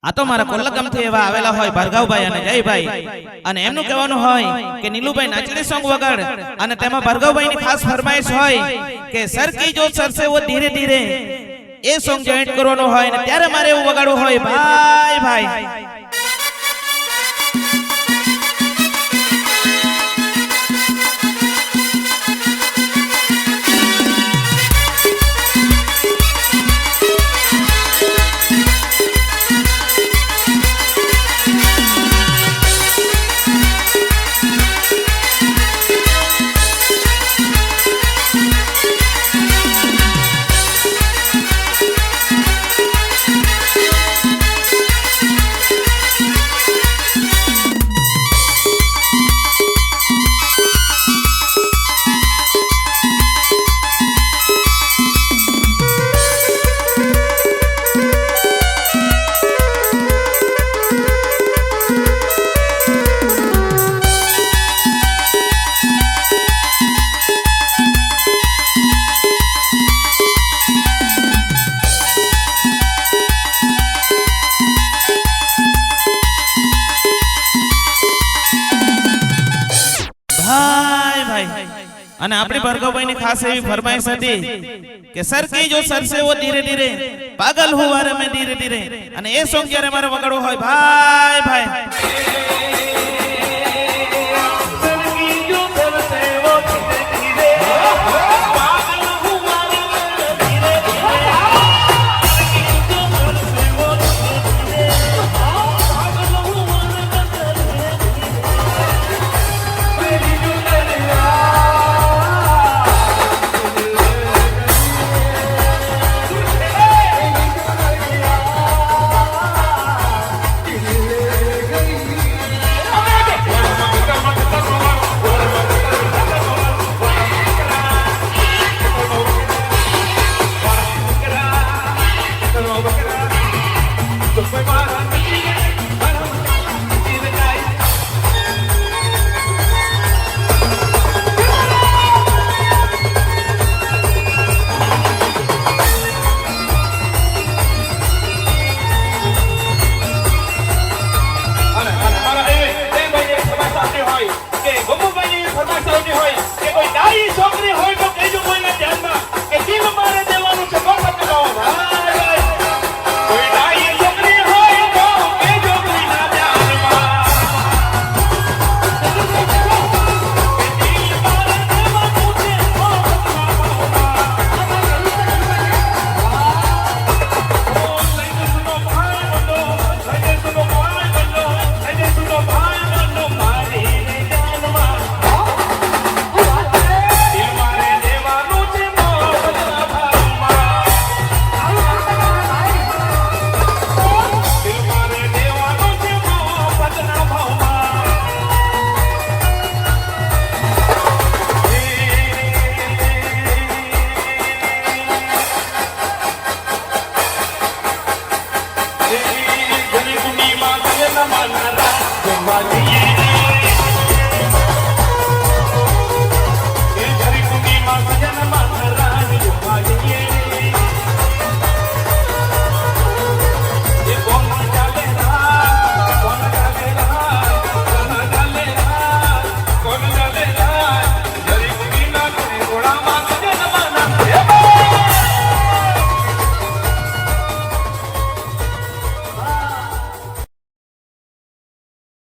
આ તો મારા કોલગમ થી એવા આવેલા હોય ભાર્ગવભાઈ અને જયભાઈ અને એમનું કહેવાનું હોય કે નીલુભાઈ નાચડી સોંગ વગાડ અને તેમાં ભાર્ગવભાઈ ની ખાસ ફરમાઈશ હોય કે સર કી જો સર સે વો ધીરે ધીરે એ સોંગ જોઈન્ટ કરવાનો હોય ને ત્યારે મારે એવું વગાડવું હોય ભાઈ ભાઈ અને આપણી ભાર્ગવભાઈ ની ખાસ એવી ફરમાઈશ હતી કે સર કી જો સર સે વો ધીરે ધીરે પાગલ હુઆ રે મેં ધીરે ધીરે અને એ સોંગ જ્યારે મારે વગાડવું હોય ભાઈ ભાઈ